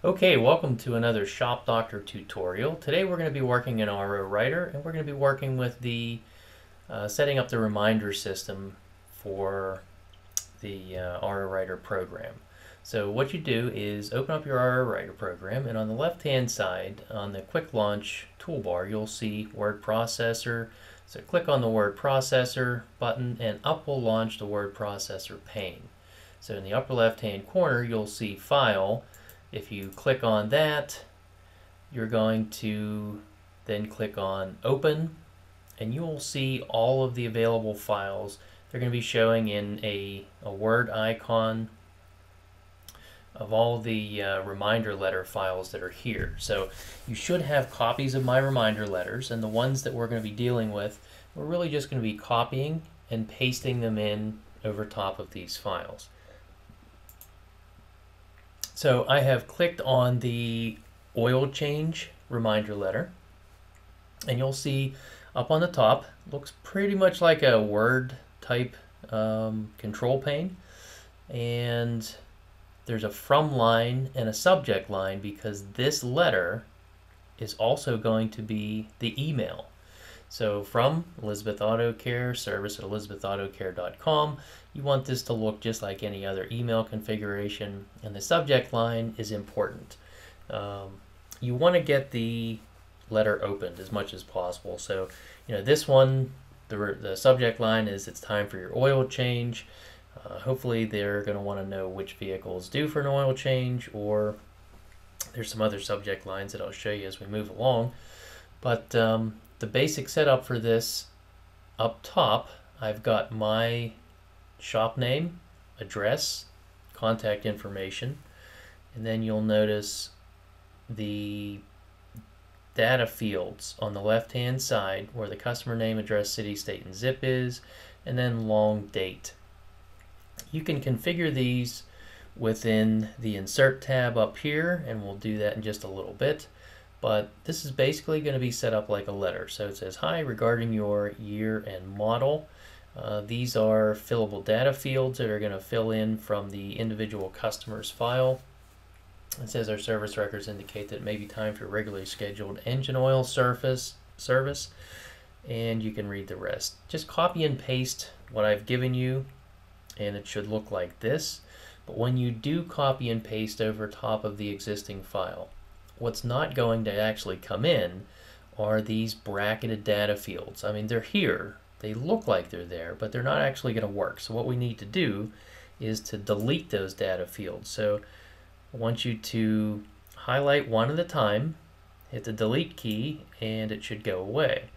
Okay, welcome to another Shop Doctor tutorial. Today we're going to be working in RO Writer, and we're going to be working with the setting up the reminder system for the RO Writer program. So what you do is open up your RO Writer program, and on the left hand side on the quick launch toolbar you'll see word processor. So click on the word processor button and up will launch the word processor pane. So in the upper left hand corner you'll see file. If you click on that, you're going to then click on open, and you will see all of the available files. They're going to be showing in a Word icon of all the reminder letter files that are here. So you should have copies of my reminder letters, and the ones that we're going to be dealing with, we're really just going to be copying and pasting them in over top of these files. So I have clicked on the oil change reminder letter, and you'll see up on the top, looks pretty much like a Word type control pane, and there's a from line and a subject line because this letter is also going to be the email. So from Elizabeth Auto Care, service at elizabethautocare.com. You want this to look just like any other email configuration, and the subject line is important. You want to get the letter opened as much as possible. So, this one, the subject line is it's time for your oil change. Hopefully they're going to want to know which vehicle is due for an oil change, or there's some other subject lines that I'll show you as we move along. But the basic setup for this, up top, I've got my shop name, address, contact information, and then you'll notice the data fields on the left hand side where the customer name, address, city, state, and zip is, and then long date. You can configure these within the insert tab up here, and we'll do that in just a little bit. But this is basically going to be set up like a letter. So it says, hi, regarding your year and model. These are fillable data fields that are going to fill in from the individual customer's file. It says our service records indicate that it may be time for regularly scheduled engine oil service, and you can read the rest. Just copy and paste what I've given you, and it should look like this. But when you do copy and paste over top of the existing file, what's not going to actually come in are these bracketed data fields. I mean, they're here. They look like they're there, but they're not actually going to work. So what we need to do is to delete those data fields. So I want you to highlight one at a time, hit the delete key, and it should go away.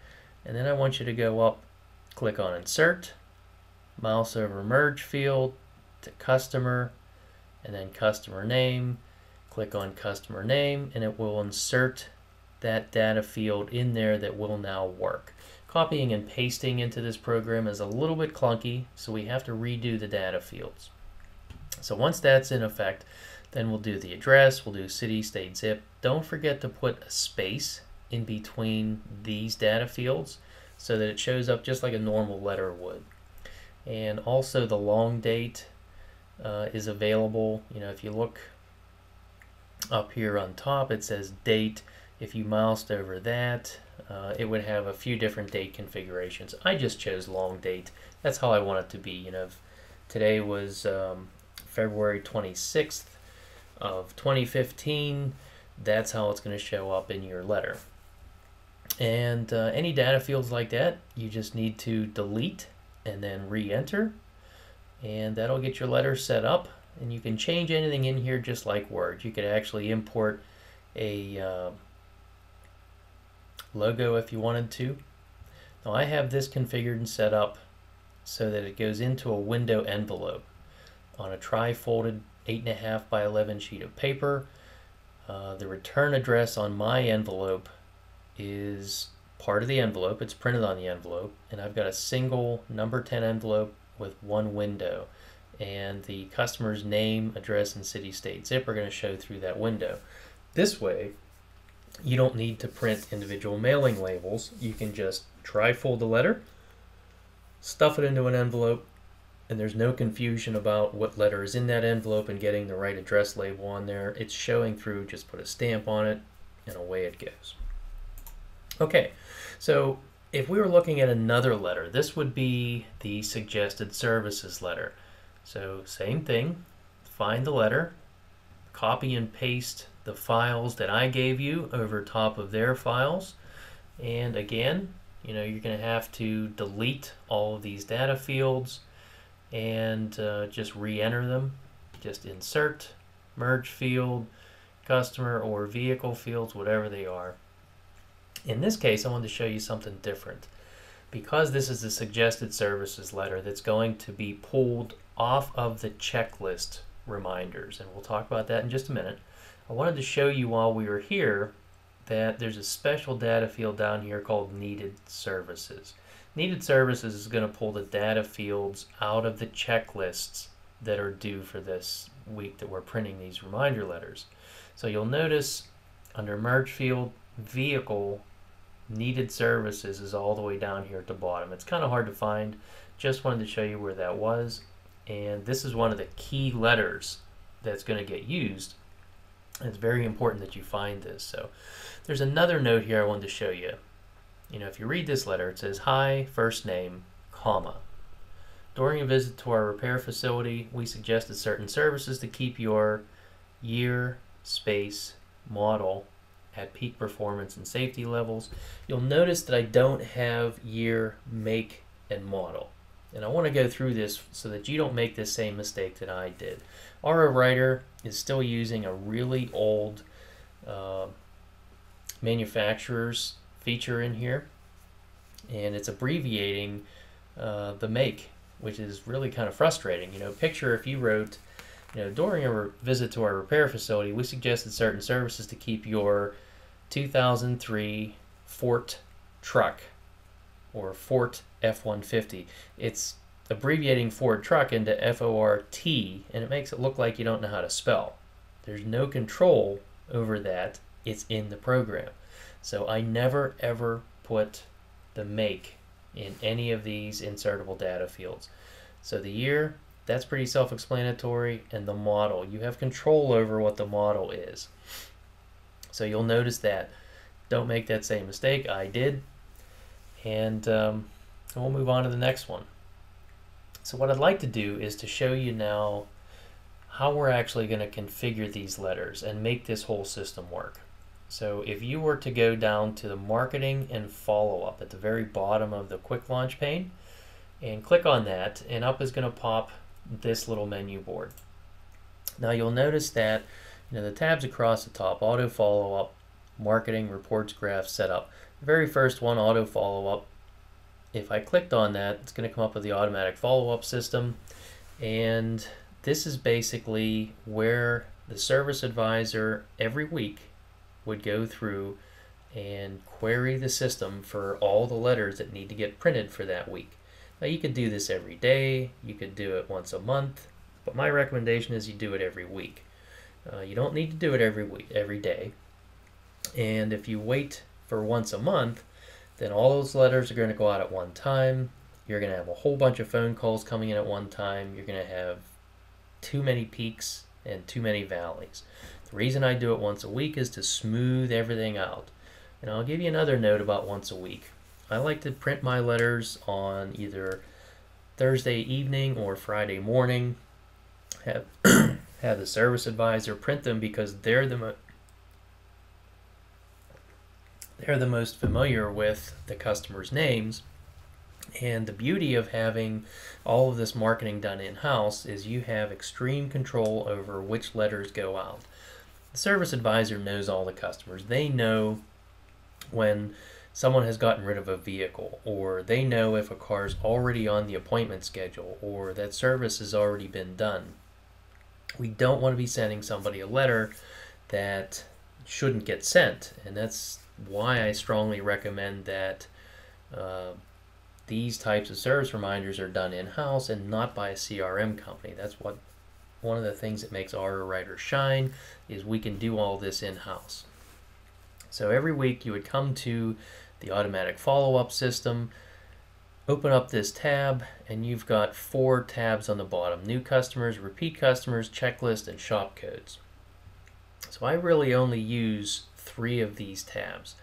And then I want you to go up, click on Insert, mouse over Merge Field to Customer, and then Customer Name. Click on Customer Name, and it will insert that data field in there that will now work. Copying and pasting into this program is a little bit clunky, so we have to redo the data fields. So once that's in effect, then we'll do the address, we'll do city, state, zip. Don't forget to put a space in between these data fields so that it shows up just like a normal letter would. And also the long date is available. If you look up here on top, it says date. If you moused over that, it would have a few different date configurations. I just chose long date. That's how I want it to be. If today was February 26th of 2015, that's how it's going to show up in your letter. And any data fields like that, you just need to delete and then re-enter, and that'll get your letter set up. And you can change anything in here just like Word. You could actually import a logo if you wanted to. Now I have this configured and set up so that it goes into a window envelope on a tri-folded 8.5 by 11 sheet of paper. The return address on my envelope is part of the envelope. It's printed on the envelope, and I've got a single number 10 envelope with one window. And the customer's name, address, and city, state, zip are going to show through that window. This way, you don't need to print individual mailing labels. You can just tri-fold the letter, stuff it into an envelope, and there's no confusion about what letter is in that envelope and getting the right address label on there. It's showing through, just put a stamp on it, and away it goes. Okay, so if we were looking at another letter, this would be the suggested services letter. So same thing, find the letter, copy and paste the files that I gave you over top of their files, and again, you're going to have to delete all of these data fields and just re-enter them. Just insert, merge field, customer or vehicle fields, whatever they are. In this case, I wanted to show you something different. Because this is a suggested services letter that's going to be pulled off of the checklist reminders, and we'll talk about that in just a minute. I wanted to show you while we were here that there's a special data field down here called needed services. Needed services is going to pull the data fields out of the checklists that are due for this week that we're printing these reminder letters. So you'll notice under merge field, vehicle, needed services is all the way down here at the bottom. It's kind of hard to find. Just wanted to show you where that was. And this is one of the key letters that's going to get used. It's very important that you find this. So there's another note here I wanted to show you. If you read this letter, it says, "Hi, first name, comma. During a visit to our repair facility, we suggested certain services to keep your year, space, model at peak performance and safety levels." You'll notice that I don't have year, make, and model. And I want to go through this so that you don't make the same mistake that I did. Our writer is still using a really old manufacturer's feature in here, and it's abbreviating the make, which is really kind of frustrating. Picture if you wrote, during a visit to our repair facility, we suggested certain services to keep your 2003 Ford truck, or Ford F-150. It's abbreviating Ford truck into F-O-R-T, and it makes it look like you don't know how to spell. There's no control over that. It's in the program. So I never ever put the make in any of these insertable data fields. So the year, that's pretty self-explanatory, and the model, you have control over what the model is. So you'll notice that. Don't make that same mistake. I did. And we'll move on to the next one. So what I'd like to do is to show you now how we're actually going to configure these letters and make this whole system work. So if you were to go down to the marketing and follow-up at the very bottom of the quick launch pane and click on that, and up is going to pop this little menu board. Now you'll notice that the tabs across the top, auto follow-up, marketing, reports, graphs, setup. The very first one, auto follow-up, if I clicked on that, it's going to come up with the automatic follow-up system, and this is basically where the service advisor every week would go through and query the system for all the letters that need to get printed for that week. Now you could do this every day, you could do it once a month, but my recommendation is you do it every week. You don't need to do it every day. And if you wait for once a month, then all those letters are going to go out at one time. You're going to have a whole bunch of phone calls coming in at one time. You're going to have too many peaks and too many valleys. The reason I do it once a week is to smooth everything out. And I'll give you another note about once a week. I like to print my letters on either Thursday evening or Friday morning. Have the service advisor print them because they're the most familiar with the customer's names. And the beauty of having all of this marketing done in-house is you have extreme control over which letters go out. The service advisor knows all the customers. They know when someone has gotten rid of a vehicle, or they know if a car is already on the appointment schedule, or that service has already been done. We don't want to be sending somebody a letter that shouldn't get sent, and that's why I strongly recommend that these types of service reminders are done in-house and not by a CRM company. That's one of the things that makes our writer shine, is we can do all this in-house. So every week you would come to the automatic follow-up system, open up this tab, and you've got 4 tabs on the bottom: new customers, repeat customers, checklist, and shop codes. So I really only use 3 of these tabs,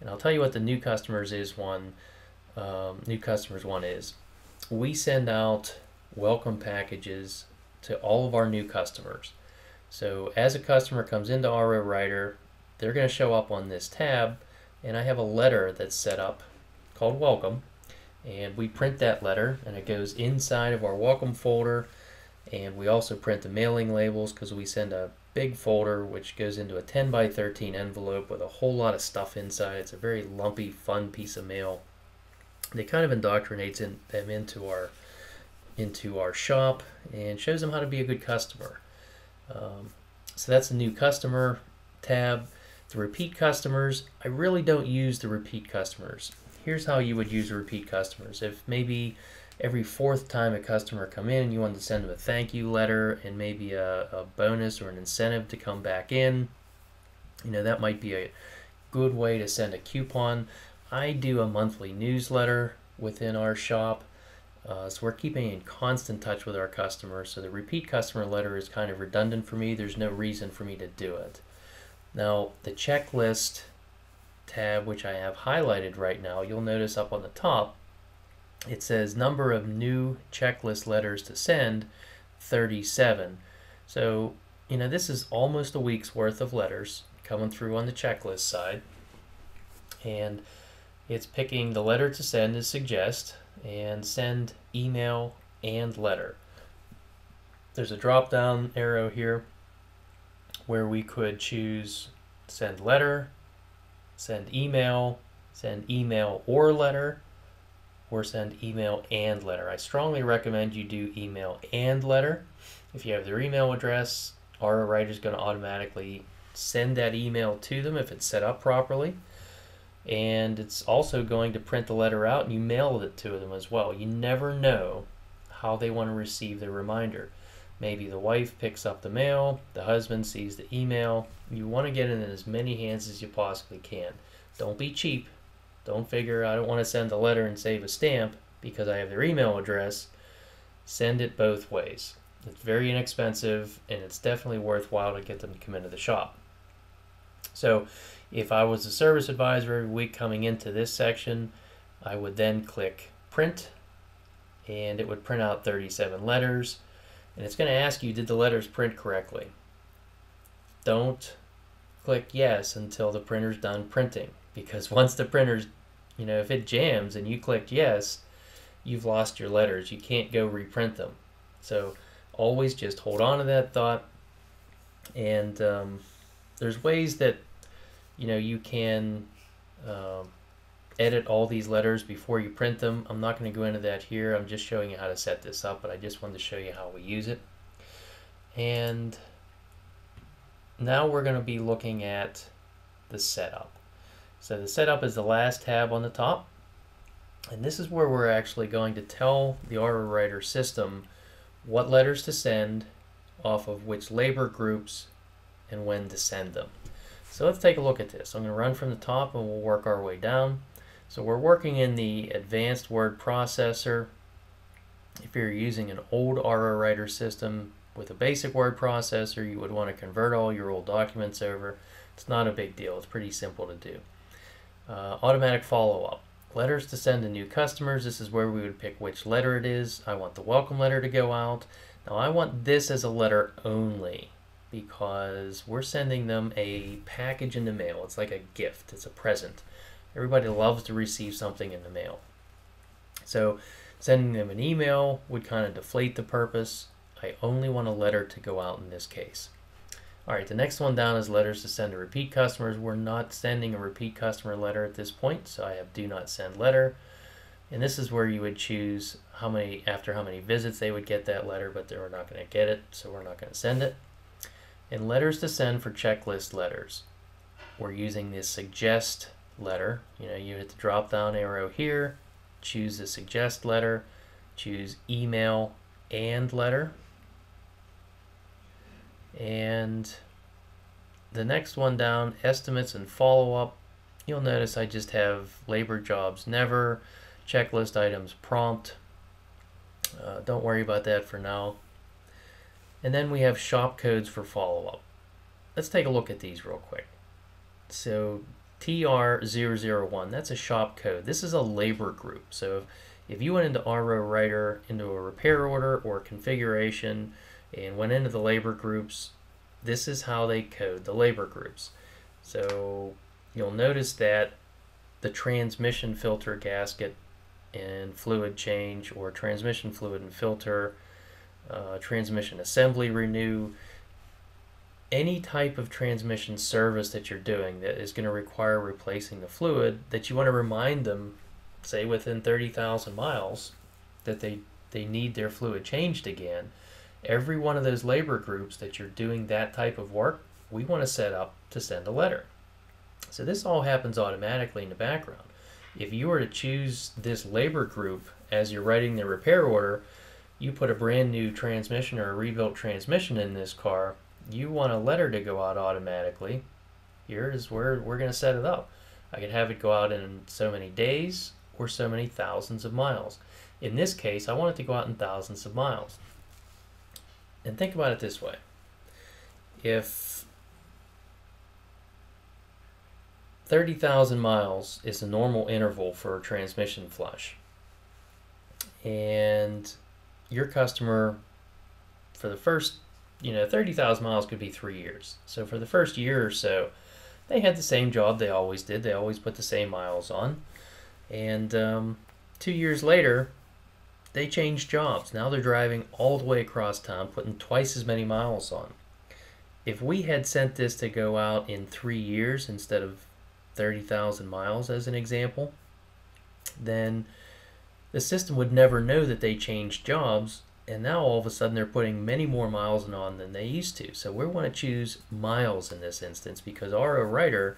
and I'll tell you what the new customers one is. We send out welcome packages to all of our new customers. So as a customer comes into RO Writer, they're going to show up on this tab, and I have a letter that's set up called welcome, and we print that letter, and it goes inside of our welcome folder. And we also print the mailing labels, because we send a big folder which goes into a 10 by 13 envelope with a whole lot of stuff inside. It's a very lumpy, fun piece of mail. They kind of indoctrinates them into our shop and shows them how to be a good customer. So that's the new customer tab. The repeat customers, I really don't use the repeat customers. Here's how you would use the repeat customers. If maybe every 4th time a customer come in, you want to send them a thank you letter and maybe a bonus or an incentive to come back in, that might be a good way to send a coupon. I do a monthly newsletter within our shop, so we're keeping in constant touch with our customers. So the repeat customer letter is kind of redundant for me. There's no reason for me to do it. Now, the checklist tab, which I have highlighted right now, you'll notice up on the top, it says number of new checklist letters to send, 37. So, this is almost a week's worth of letters coming through on the checklist side. And it's picking the letter to send as suggest, and send email and letter. There's a drop down arrow here where we could choose send letter, send email or letter, or send email and letter. I strongly recommend you do email and letter. If you have their email address, RO Writer is going to automatically send that email to them if it's set up properly. And it's also going to print the letter out and you mail it to them as well. You never know how they want to receive the reminder. Maybe the wife picks up the mail, the husband sees the email. You want to get it in as many hands as you possibly can. Don't be cheap. Don't figure, I don't want to send a letter and save a stamp because I have their email address. Send it both ways. It's very inexpensive, and it's definitely worthwhile to get them to come into the shop. So if I was a service advisor every week coming into this section, I would then click print, and it would print out 37 letters. And it's going to ask you, did the letters print correctly? Don't click yes until the printer's done printing, because once the printer's, if it jams and you clicked yes, you've lost your letters. You can't go reprint them. So always just hold on to that thought. And there's ways that you can edit all these letters before you print them. I'm not going to go into that here. I'm just showing you how to set this up, but I just wanted to show you how we use it. And now we're going to be looking at the setup. So the setup is the last tab on the top, and this is where we're actually going to tell the RO Writer system what letters to send, off of which labor groups, and when to send them. So let's take a look at this. I'm going to run from the top and we'll work our way down. So we're working in the advanced word processor. If you're using an old RO Writer system with a basic word processor, you would want to convert all your old documents over. It's not a big deal. It's pretty simple to do. Automatic follow-up. Letters to send to new customers. This is where we would pick which letter it is. I want the welcome letter to go out. Now I want this as a letter only, because we're sending them a package in the mail. It's like a gift. It's a present. Everybody loves to receive something in the mail. So sending them an email would kind of deflate the purpose. I only want a letter to go out in this case. All right, the next one down is letters to send to repeat customers. We're not sending a repeat customer letter at this point, so I have do not send letter. And this is where you would choose after how many visits they would get that letter, but they're not going to get it, so we're not going to send it. And letters to send for checklist letters. We're using this suggest letter. You hit the drop down arrow here, choose the suggest letter, choose email and letter. And the next one down, estimates and follow-up. You'll notice I just have labor jobs never. checklist items prompt. Don't worry about that for now. And then we have shop codes for follow-up. Let's take a look at these real quick. So TR001, that's a shop code. This is a labor group. So if you went into RO Writer, into a repair order or configuration, and went into the labor groups, this is how they code the labor groups. So you'll notice that the transmission filter gasket and fluid change, or transmission fluid and filter, transmission assembly renew, any type of transmission service that you're doing that is going to require replacing the fluid, that you want to remind them, say within 30,000 miles, that they need their fluid changed again. Every one of those labor groups that you're doing that type of work, we want to set up to send a letter. So this all happens automatically in the background. If you were to choose this labor group as you're writing the repair order, you put a brand new transmission or a rebuilt transmission in this car, you want a letter to go out automatically. Here is where we're going to set it up. I could have it go out in so many days or so many thousands of miles. In this case, I want it to go out in thousands of miles. And think about it this way. If 30,000 miles is the normal interval for a transmission flush, and your customer, for the first, 30,000 miles could be 3 years. So for the first year or so, they had the same job they always did. They always put the same miles on. And 2 years later, they changed jobs. Now they're driving all the way across town, putting twice as many miles on. If we had sent this to go out in 3 years instead of 30,000 miles as an example, then the system would never know that they changed jobs, and now all of a sudden they're putting many more miles on than they used to. So we want to choose miles in this instance, because RO Writer,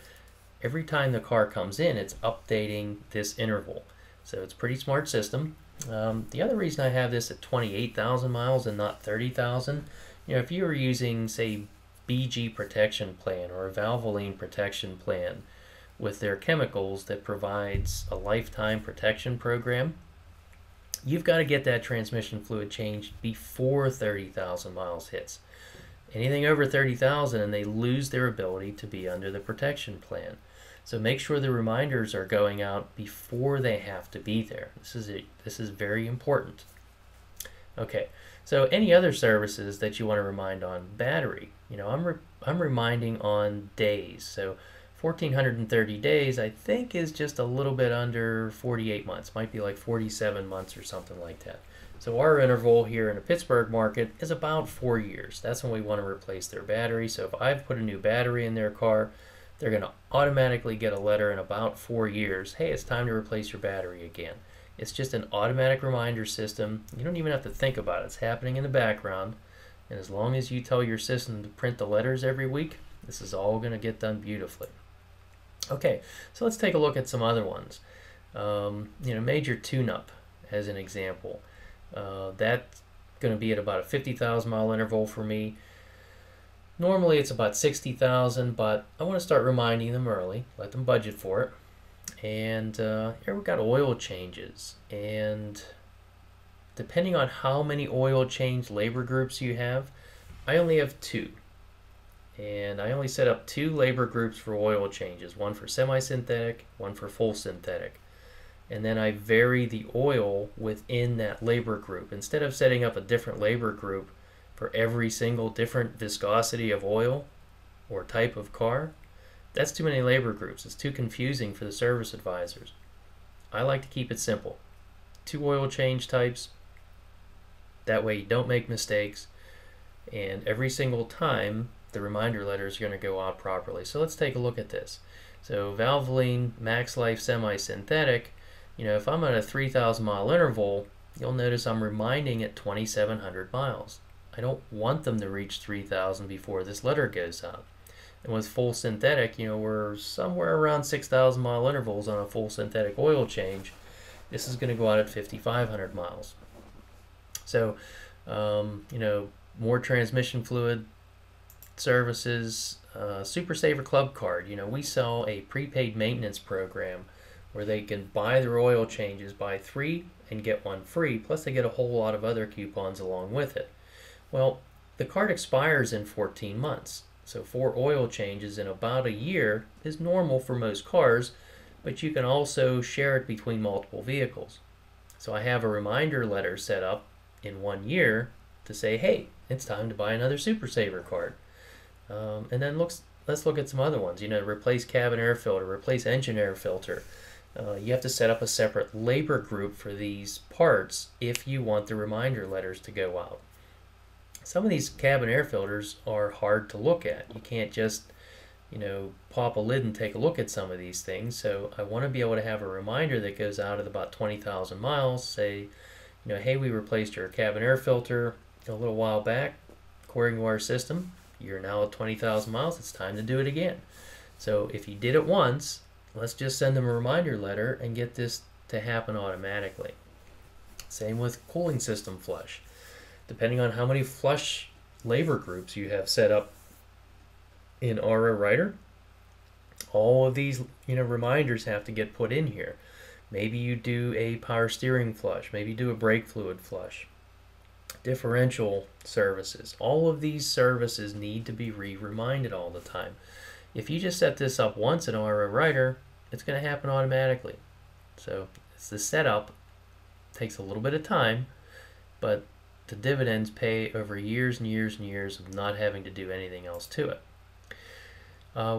every time the car comes in, it's updating this interval. So it's a pretty smart system. The other reason I have this at 28,000 miles and not 30,000, if you were using, say, BG protection plan or a Valvoline protection plan with their chemicals that provides a lifetime protection program, you've got to get that transmission fluid changed before 30,000 miles hits. Anything over 30,000 and they lose their ability to be under the protection plan. So make sure the reminders are going out before they have to be there. This is very important. Okay, so any other services that you want to remind on battery, I'm reminding on days. So 1,430 days, I think, is just a little bit under 48 months. Might be like 47 months or something like that. So our interval here in the Pittsburgh market is about 4 years. That's when we want to replace their battery. So if I've put a new battery in their car, they're going to automatically get a letter in about 4 years. Hey, it's time to replace your battery again. It's just an automatic reminder system. You don't even have to think about it. It's happening in the background. And as long as you tell your system to print the letters every week, this is all going to get done beautifully. Okay, so let's take a look at some other ones. Major tune-up as an example. That's going to be at about a 50,000 mile interval for me. Normally it's about 60,000, but I want to start reminding them early, let them budget for it. And here we've got oil changes. And depending on how many oil change labor groups you have, I only have 2. And I only set up 2 labor groups for oil changes, one for semi-synthetic, one for full synthetic. And then I vary the oil within that labor group. Instead of setting up a different labor group for every single different viscosity of oil or type of car, that's too many labor groups. It's too confusing for the service advisors. I like to keep it simple. 2 oil change types. That way you don't make mistakes. And every single time, the reminder letter is going to go out properly. So let's take a look at this. So Valvoline Max Life Semi-Synthetic, if I'm at a 3,000 mile interval, you'll notice I'm reminding at 2,700 miles. I don't want them to reach 3,000 before this letter goes out. And with full synthetic, we're somewhere around 6,000 mile intervals on a full synthetic oil change. This is going to go out at 5,500 miles. So, more transmission fluid services, Super Saver Club card. We sell a prepaid maintenance program where they can buy their oil changes, buy 3 and get 1 free, plus they get a whole lot of other coupons along with it. Well, the card expires in 14 months, so 4 oil changes in about a year is normal for most cars, but you can also share it between multiple vehicles. So I have a reminder letter set up in 1 year to say, hey, it's time to buy another Super Saver card. And then let's look at some other ones. Replace cabin air filter, replace engine air filter. You have to set up a separate labor group for these parts if you want the reminder letters to go out. Some of these cabin air filters are hard to look at. You can't just, pop a lid and take a look at some of these things. So I want to be able to have a reminder that goes out at about 20,000 miles. Say, hey, we replaced your cabin air filter a little while back. According to our system, you're now at 20,000 miles. It's time to do it again. So if you did it once, let's just send them a reminder letter and get this to happen automatically. Same with cooling system flush. Depending on how many flush labor groups you have set up in RO Writer, all of these reminders have to get put in here. Maybe you do a power steering flush, maybe you do a brake fluid flush, differential services. All of these services need to be reminded all the time. If you just set this up once in RO Writer, it's going to happen automatically. So it's the setup, takes a little bit of time, but the dividends pay over years and years and years of not having to do anything else to it.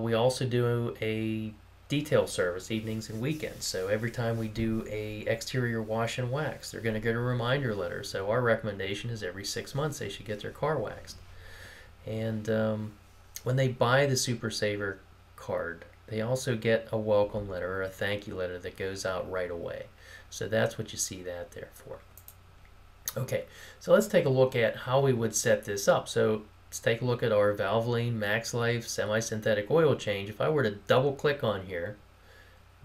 We also do a detail service evenings and weekends. So every time we do a exterior wash and wax, they're going to get a reminder letter. So our recommendation is every 6 months they should get their car waxed. And when they buy the Super Saver card, they also get a welcome letter or a thank you letter that goes out right away. So that's what you see that there for. Okay, so let's take a look at how we would set this up. So let's take a look at our Valvoline Max Life semi-synthetic oil change. If I were to double click on here,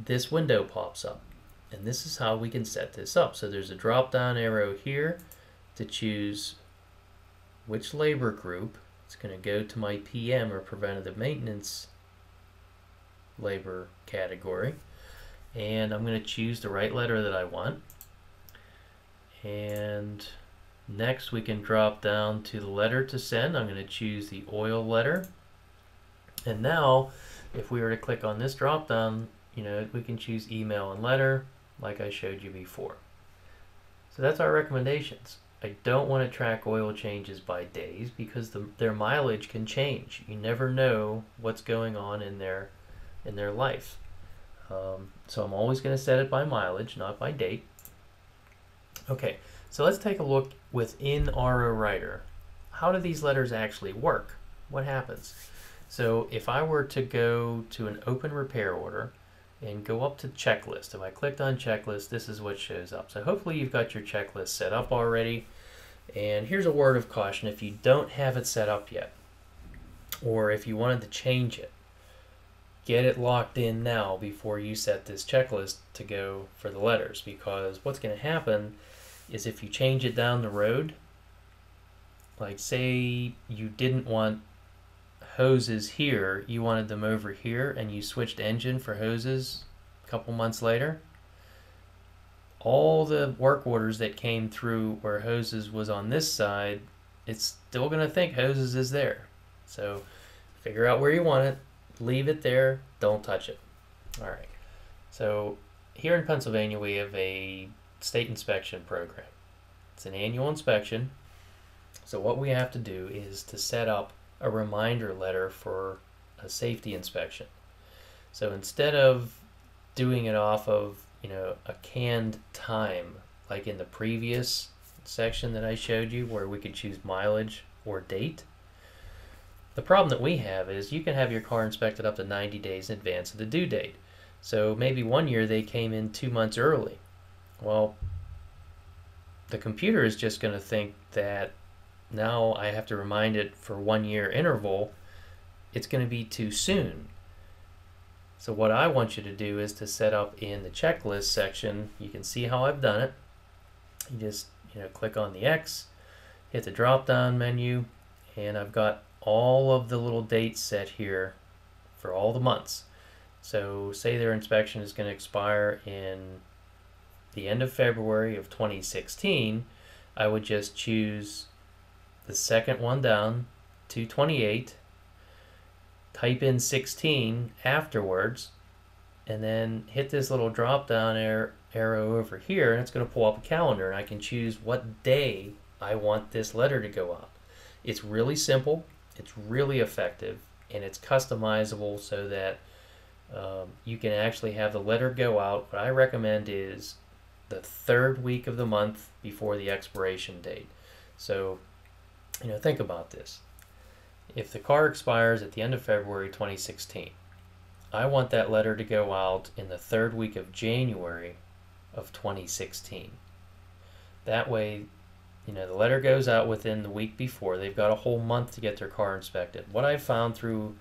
this window pops up. And this is how we can set this up. So there's a drop down arrow here to choose which labor group. It's going to go to my PM or preventative maintenance labor category. And I'm going to choose the right letter that I want. And next we can drop down to the letter to send. I'm going to choose the oil letter. And now if we were to click on this drop down, we can choose email and letter like I showed you before. So that's our recommendations. I don't want to track oil changes by days because their mileage can change. You never know what's going on in their life. So I'm always going to set it by mileage, not by date. Okay, so let's take a look within RO Writer. How do these letters actually work? What happens? So if I were to go to an open repair order and go up to checklist, if I clicked on checklist, this is what shows up. So hopefully you've got your checklist set up already. And here's a word of caution: if you don't have it set up yet, or if you wanted to change it, get it locked in now before you set this checklist to go for the letters, because what's going to happen is if you change it down the road, like say you didn't want hoses here, you wanted them over here, and you switched engine for hoses a couple months later, all the work orders that came through where hoses was on this side, it's still going to think hoses is there. So figure out where you want it, leave it there, don't touch it. All right. So here in Pennsylvania we have a state inspection program. It's an annual inspection. So what we have to do is to set up a reminder letter for a safety inspection. So instead of doing it off of a canned time like in the previous section that I showed you where we could choose mileage or date, the problem that we have is you can have your car inspected up to 90 days in advance of the due date. So maybe one year they came in 2 months early. Well, the computer is just going to think that now I have to remind it for 1 year interval. It's going to be too soon. So what I want you to do is to set up in the checklist section. You can see how I've done it. You just click on the X, hit the drop down menu, and I've got all of the little dates set here for all the months. So say their inspection is going to expire in the end of February of 2016, I would just choose the second one down, 228, type in 16 afterwards, and then hit this little drop down arrow over here, and it's going to pull up a calendar, and I can choose what day I want this letter to go out. It's really simple, it's really effective, and it's customizable so that you can actually have the letter go out. What I recommend is the third week of the month before the expiration date. So, think about this. If the car expires at the end of February 2016, I want that letter to go out in the third week of January of 2016. That way, the letter goes out within the week before. They've got a whole month to get their car inspected. What I've found through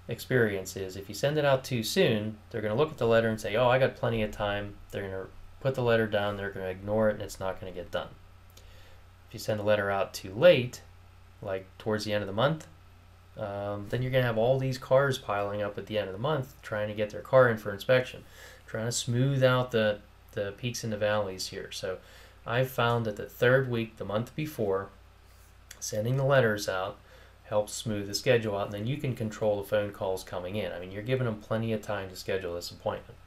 experience is if you send it out too soon, they're going to look at the letter and say, oh, I got plenty of time. They're going to put the letter down, they're going to ignore it, and it's not going to get done. If you send the letter out too late, like towards the end of the month, then you're going to have all these cars piling up at the end of the month trying to get their car in for inspection, trying to smooth out the peaks and the valleys here. So I've found that the third week, the month before, sending the letters out helps smooth the schedule out, and then you can control the phone calls coming in. I mean, you're giving them plenty of time to schedule this appointment.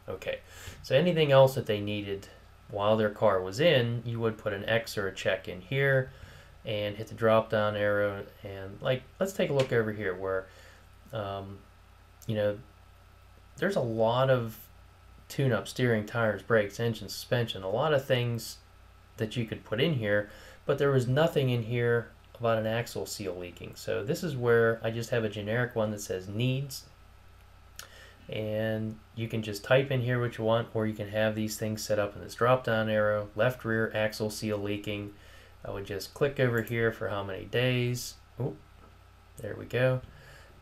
Okay, so anything else that they needed while their car was in, you would put an X or a check in here and hit the drop down arrow, and let's take a look over here where there's a lot of tune-up: steering, tires, brakes, engine, suspension, a lot of things that you could put in here, but there was nothing in here about an axle seal leaking. So this is where I just have a generic one that says needs, and you can just type in here what you want, or you can have these things set up in this drop down arrow. Left rear axle seal leaking, I would just click over here for how many days. Oh, there we go,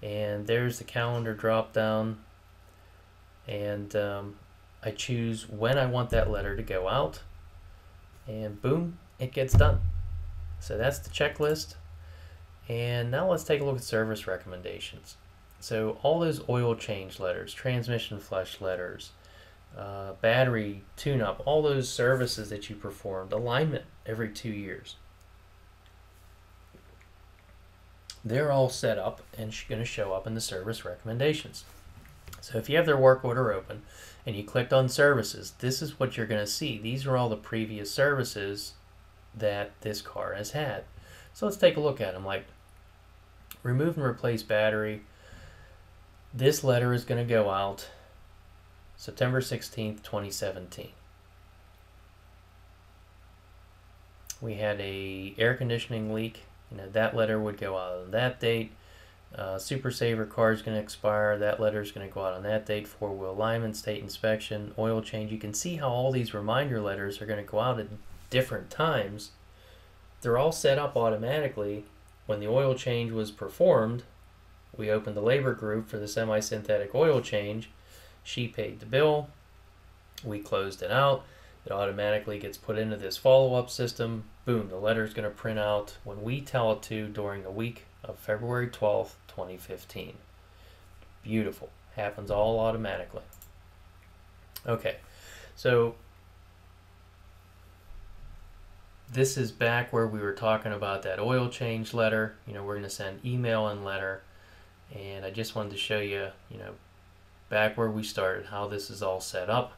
and there's the calendar drop down, and I choose when I want that letter to go out, and boom, it gets done. So that's the checklist. And now let's take a look at service recommendations. So all those oil change letters, transmission flush letters, battery tune-up, all those services that you performed, alignment every 2 years, they're all set up and going to show up in the service recommendations. So if you have their work order open and you clicked on services, this is what you're going to see. These are all the previous services that this car has had. So let's take a look at them. Like remove and replace battery. This letter is going to go out September 16th, 2017. We had a air conditioning leak. That letter would go out on that date. Super Saver car is going to expire. That letter is going to go out on that date. Four-wheel alignment, state inspection, oil change. You can see how all these reminder letters are going to go out at different times. They're all set up automatically. When the oil change was performed, we opened the labor group for the semi-synthetic oil change. She paid the bill. We closed it out. It automatically gets put into this follow-up system. Boom, the letter is going to print out when we tell it to during the week of February 12th, 2015. Beautiful. Happens all automatically. Okay, so this is back where we were talking about that oil change letter. We're going to send email and letter, and I just wanted to show you, back where we started, how this is all set up.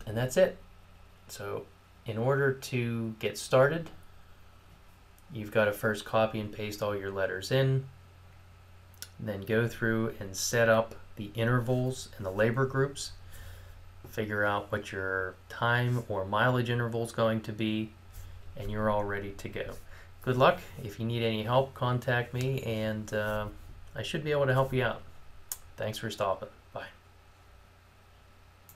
And that's it. So in order to get started, you've got to first copy and paste all your letters in, then go through and set up the intervals and the labor groups, figure out what your time or mileage interval is going to be, and you're all ready to go. Good luck. If you need any help, contact me, and I should be able to help you out. Thanks for stopping.